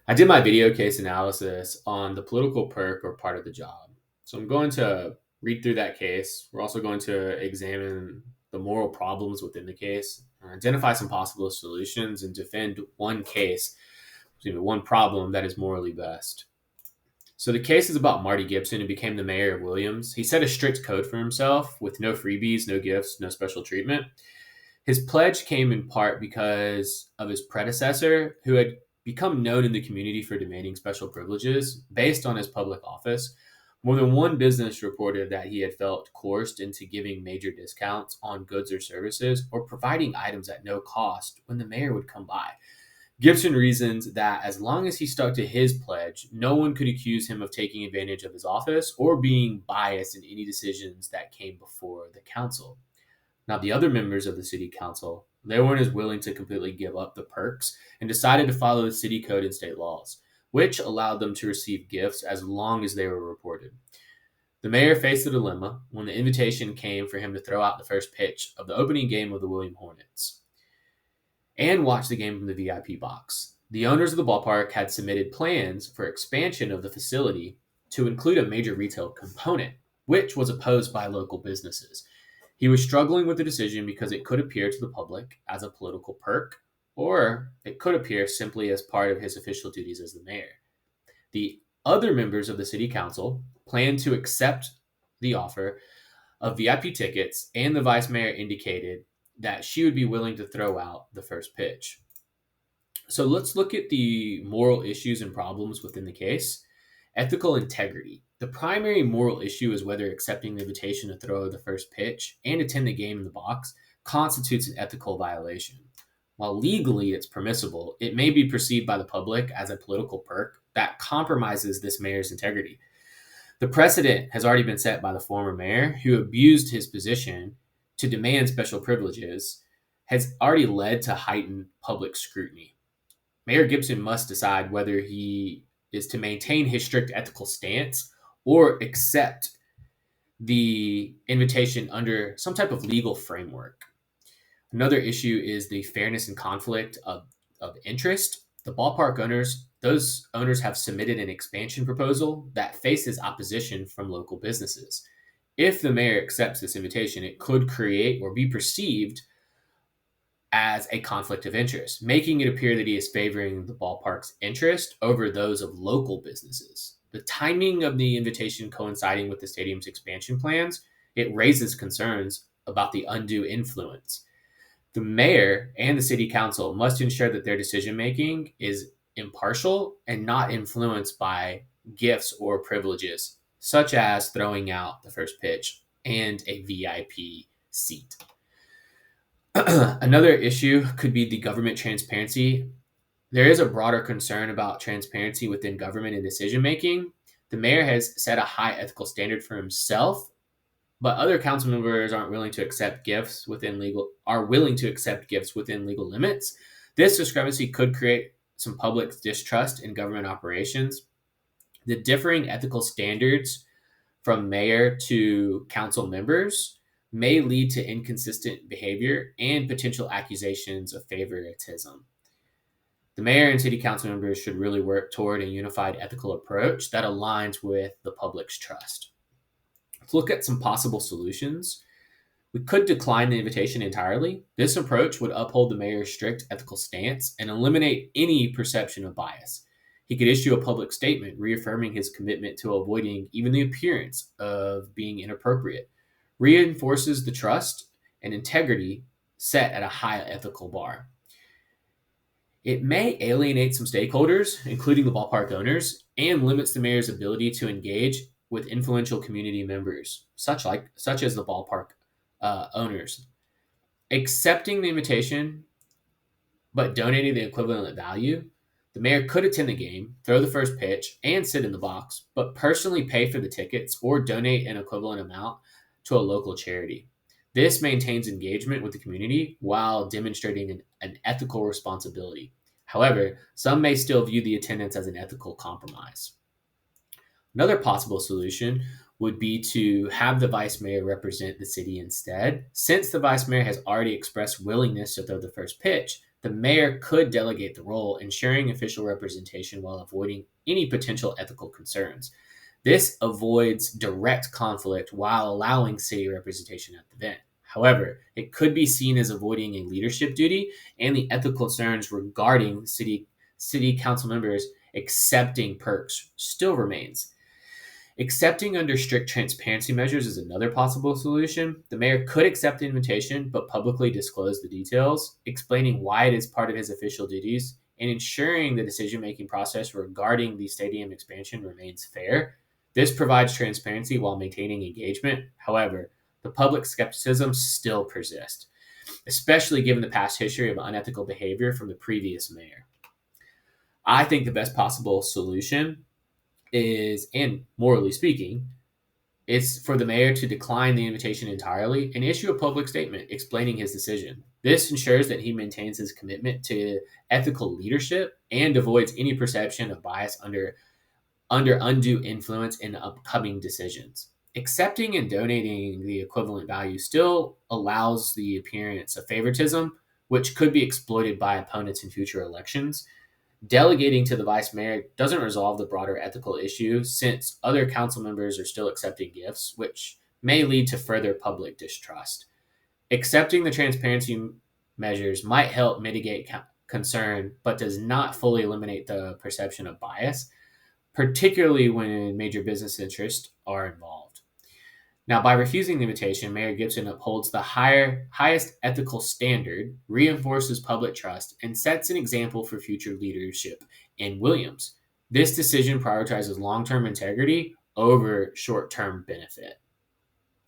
I did my video case analysis on the political perk or part of the job. So I'm going to read through that case. We're also going to examine the moral problems within the case, identify some possible solutions, and defend one problem that is morally best. So the case is about Marty Gibson, who became the mayor of Williams. He set a strict code for himself with no freebies, no gifts, no special treatment. His pledge came in part because of his predecessor, who had become known in the community for demanding special privileges based on his public office. More than one business reported that he had felt coerced into giving major discounts on goods or services or providing items at no cost when the mayor would come by. Gibson reasons that as long as he stuck to his pledge, no one could accuse him of taking advantage of his office or being biased in any decisions that came before the council. Now, the other members of the city council, they weren't as willing to completely give up the perks and decided to follow the city code and state laws, which allowed them to receive gifts as long as they were reported. The mayor faced a dilemma when the invitation came for him to throw out the first pitch of the opening game of the William Hornets and watch the game from the VIP box. The owners of the ballpark had submitted plans for expansion of the facility to include a major retail component, which was opposed by local businesses. He was struggling with the decision because it could appear to the public as a political perk, or it could appear simply as part of his official duties as the mayor. The other members of the city council planned to accept the offer of VIP tickets, and the vice mayor indicated that she would be willing to throw out the first pitch. So let's look at the moral issues and problems within the case. Ethical integrity. The primary moral issue is whether accepting the invitation to throw the first pitch and attend the game in the box constitutes an ethical violation. While legally it's permissible, it may be perceived by the public as a political perk that compromises this mayor's integrity. The precedent has already been set by the former mayor, who abused his position to demand special privileges, has already led to heightened public scrutiny. Mayor Gibson must decide whether he is to maintain his strict ethical stance or accept the invitation under some type of legal framework. Another issue is the fairness and conflict of interest. The ballpark owners, those owners have submitted an expansion proposal that faces opposition from local businesses. If the mayor accepts this invitation, it could create or be perceived as a conflict of interest, making it appear that he is favoring the ballpark's interest over those of local businesses. The timing of the invitation coinciding with the stadium's expansion plans, it raises concerns about the undue influence. The mayor and the city council must ensure that their decision making is impartial and not influenced by gifts or privileges, such as throwing out the first pitch and a VIP seat. Another issue could be the government transparency. There is a broader concern about transparency within government and decision making. The mayor has set a high ethical standard for himself, but other council members are willing to accept gifts within legal limits. This discrepancy could create some public distrust in government operations. The differing ethical standards from mayor to council members may lead to inconsistent behavior and potential accusations of favoritism. The mayor and city council members should really work toward a unified ethical approach that aligns with the public's trust. Let's look at some possible solutions. We could decline the invitation entirely. This approach would uphold the mayor's strict ethical stance and eliminate any perception of bias. He could issue a public statement reaffirming his commitment to avoiding even the appearance of being inappropriate, reinforces the trust and integrity set at a high ethical bar. It may alienate some stakeholders, including the ballpark owners, and limits the mayor's ability to engage with influential community members, such as the ballpark owners. Accepting the invitation, but donating the equivalent value, the mayor could attend the game, throw the first pitch, and sit in the box, but personally pay for the tickets or donate an equivalent amount to a local charity. This maintains engagement with the community while demonstrating an ethical responsibility. However, some may still view the attendance as an ethical compromise. Another possible solution would be to have the vice mayor represent the city instead. Since the vice mayor has already expressed willingness to throw the first pitch, the mayor could delegate the role, ensuring official representation while avoiding any potential ethical concerns. This avoids direct conflict while allowing city representation at the event. However, it could be seen as avoiding a leadership duty, and the ethical concerns regarding city council members accepting perks still remains. Accepting under strict transparency measures is another possible solution. The mayor could accept the invitation but publicly disclose the details, explaining why it is part of his official duties and ensuring the decision making process regarding the stadium expansion remains fair. This provides transparency while maintaining engagement. However, the public skepticism still persists, especially given the past history of unethical behavior from the previous mayor. I think the best possible solution is, and morally speaking, it's for the mayor to decline the invitation entirely and issue a public statement explaining his decision. This ensures that he maintains his commitment to ethical leadership and avoids any perception of bias under undue influence in upcoming decisions. Accepting and donating the equivalent value still allows the appearance of favoritism, which could be exploited by opponents in future elections. Delegating to the vice mayor doesn't resolve the broader ethical issue since other council members are still accepting gifts, which may lead to further public distrust. Accepting the transparency measures might help mitigate concern, but does not fully eliminate the perception of bias, particularly when major business interests are involved. Now, by refusing the invitation, Mayor Gibson upholds the highest ethical standard, reinforces public trust, and sets an example for future leadership in Williams. This decision prioritizes long term integrity over short term benefit.